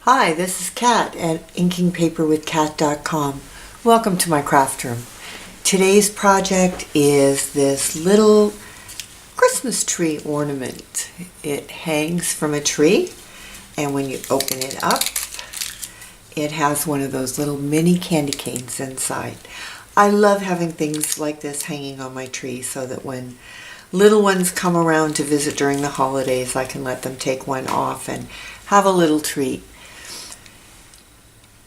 Hi, this is Kat at inkingpaperwithkat.com. Welcome to my craft room. Today's project is this little Christmas tree ornament. It hangs from a tree, and when you open it up, it has one of those little mini candy canes inside. I love having things like this hanging on my tree so that when little ones come around to visit during the holidays, I can let them take one off and have a little treat.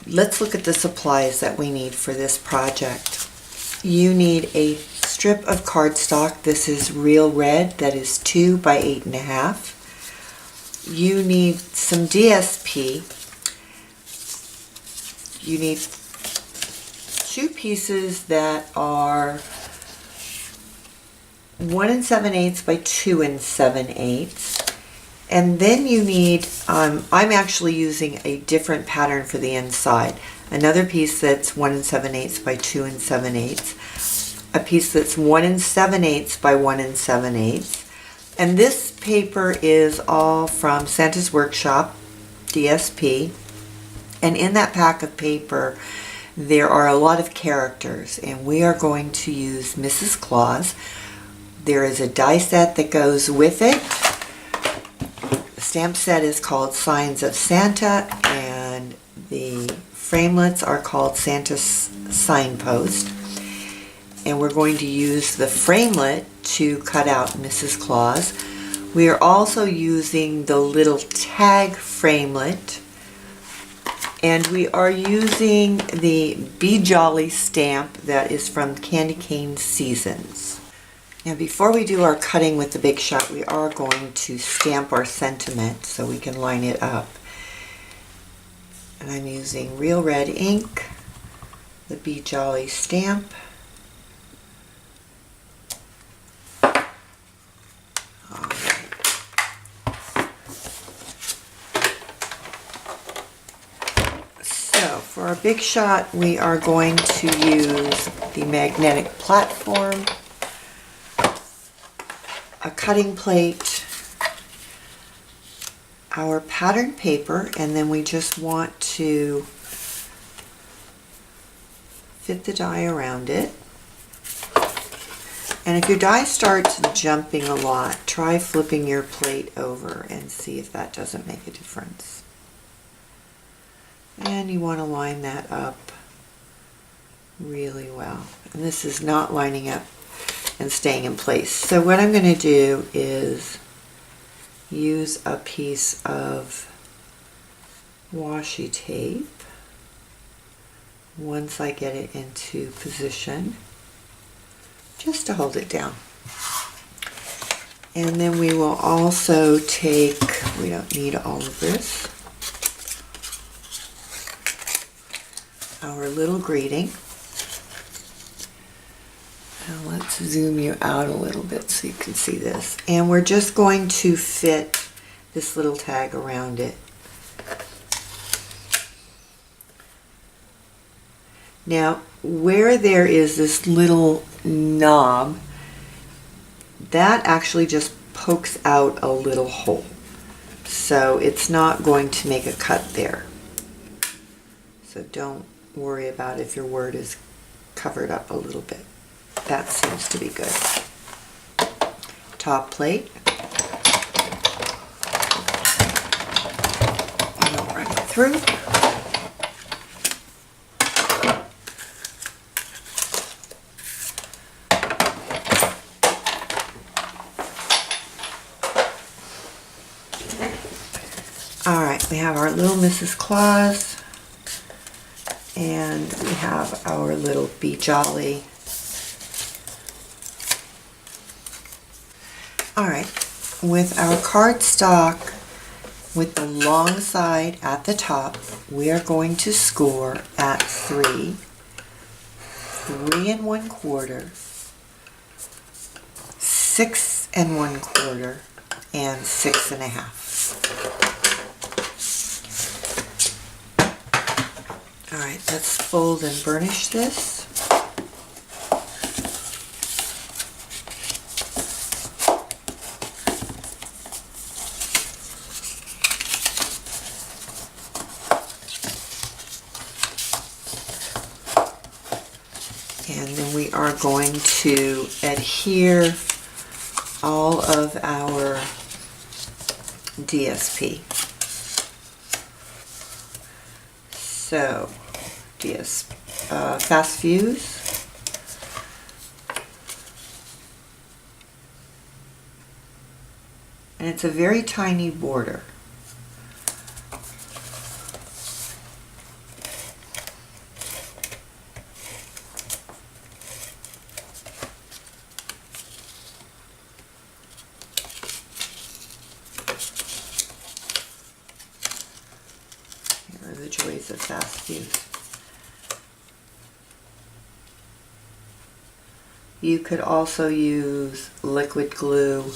Let's look at the supplies that we need for this project. You need a strip of cardstock. This is real red, that is 2 by 8.5. You need some DSP. You need 2 pieces that are 1 7/8 by 2 7/8. And then you need, I'm actually using a different pattern for the inside. Another piece that's 1 7/8 by 2 7/8. A piece that's 1 7/8 by 1 7/8. And this paper is all from Santa's Workshop, DSP. And in that pack of paper, there are a lot of characters, and we are going to use Mrs. Claus. There is a die set that goes with it. The stamp set is called Signs of Santa, and the framelits are called Santa's Signpost. And we're going to use the framelit to cut out Mrs. Claus. We are also using the little tag framelit, and we are using the Be Jolly stamp that is from Candy Cane Seasons. Now, before we do our cutting with the Big Shot, we are going to stamp our sentiment so we can line it up. And I'm using real red ink, the Be Jolly stamp. For our Big Shot, we are going to use the magnetic platform, a cutting plate, our pattern paper, and then we just want to fit the die around it. And if your die starts jumping a lot, try flipping your plate over and see if that doesn't make a difference. And you want to line that up really well. And this is not lining up and staying in place. So what I'm going to do is use a piece of washi tape once I get it into position, just to hold it down. And then we will also take, we don't need all of this, our little greeting. Now let's zoom you out a little bit so you can see this. And we're just going to fit this little tag around it. Now, where there is this little knob, that actually just pokes out a little hole. So it's not going to make a cut there. So don't worry about if your word is covered up a little bit. That seems to be good. Top plate. And I'll run it through. Alright, we have our little Mrs. Claus. And we have our little Be Jolly. Alright, with our cardstock with the long side at the top, we are going to score at 3, 3 1/4, 6 1/4, and 6 1/2. Alright, let's fold and burnish this. and we are going to adhere all of our DSP. So, fast fuse. And it's a very tiny border. Here are the joys of fast fuse. You could also use liquid glue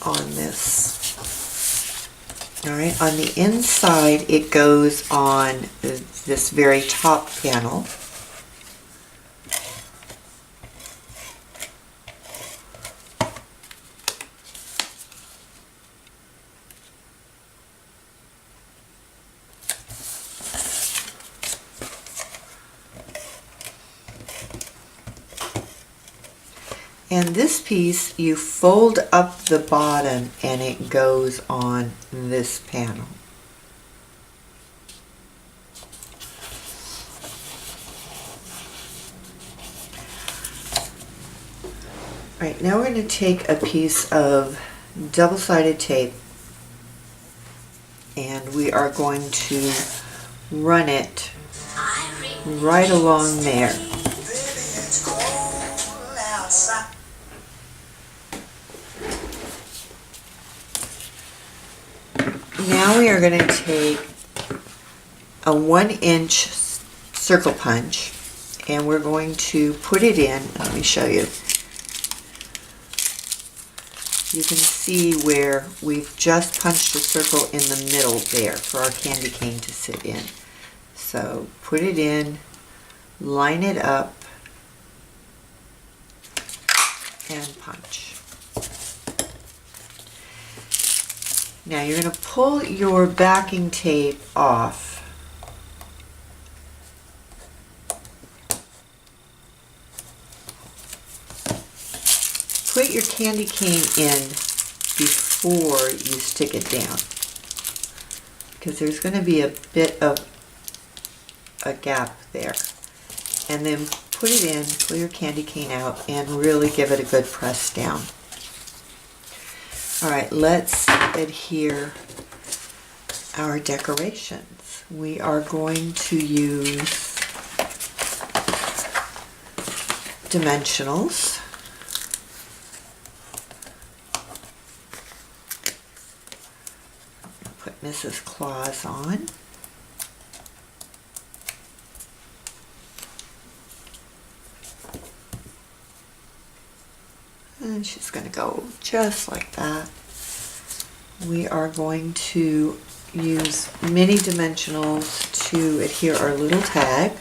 on this. Alright, on the inside it goes on this very top panel. And this piece, you fold up the bottom and it goes on this panel. All right, now we're going to take a piece of double-sided tape and we are going to run it right along there. Now we are going to take a 1-inch circle punch and we're going to put it in. Let me show you. You can see where we've just punched a circle in the middle there for our candy cane to sit in. So put it in, line it up, and punch. Now you're going to pull your backing tape off. Put your candy cane in before you stick it down, because there's going to be a bit of a gap there. And then put it in, pull your candy cane out, and really give it a good press down. Alright, let's adhere our decorations. We are going to use dimensionals. Put Mrs. Claus on. And she's going to go just like that. We are going to use mini dimensionals to adhere our little tag.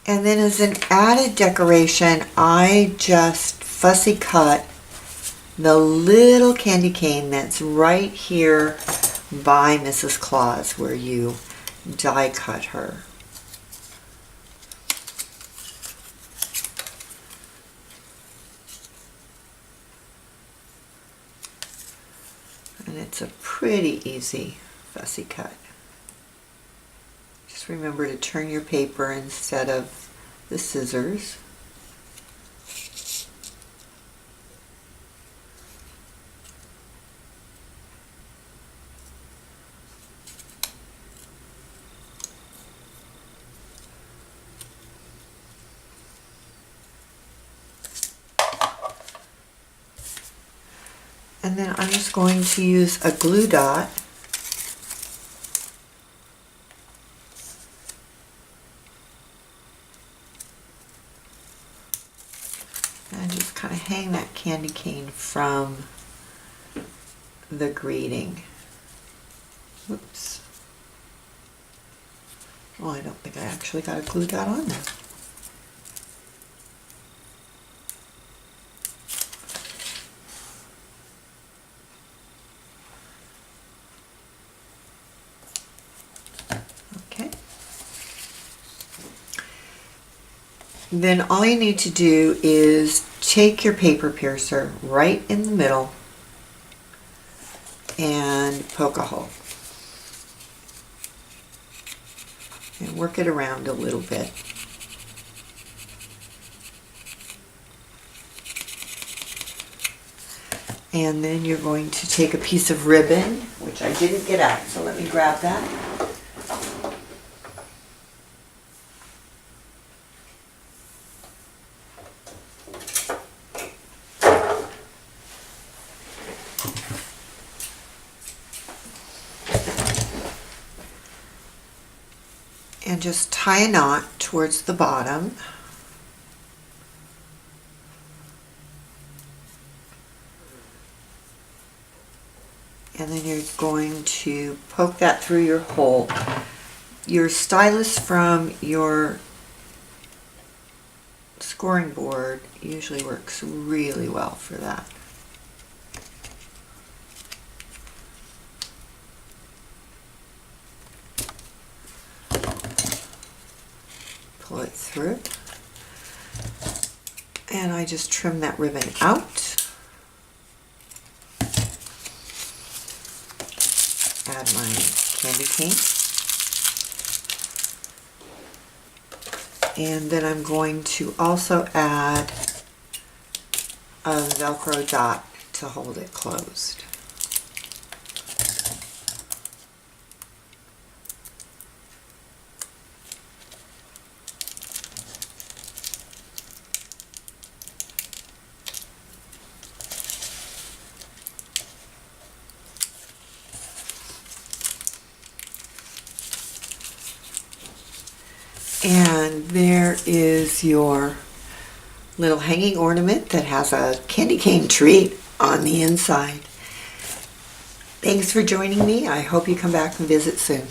And then as an added decoration, I just fussy cut the little candy cane that's right here by Mrs. Claus where you die cut her. And it's a pretty easy fussy cut. Just remember to turn your paper instead of the scissors. And then I'm just going to use a glue dot and just kind of hang that candy cane from the greeting. Oops. Oh, I don't think I actually got to glue that on there. Okay. Then all you need to do is take your paper piercer right in the middle and poke a hole. And work it around a little bit. And then you're going to take a piece of ribbon, which I didn't get out, so let me grab that. And just tie a knot towards the bottom. And then you're going to poke that through your hole. Your stylus from your scoring board usually works really well for that. Pull it through. And I just trim that ribbon out. Add my candy cane. And then I'm going to also add a Velcro dot to hold it closed. And there is your little hanging ornament that has a candy cane treat on the inside. Thanks for joining me. I hope you come back and visit soon.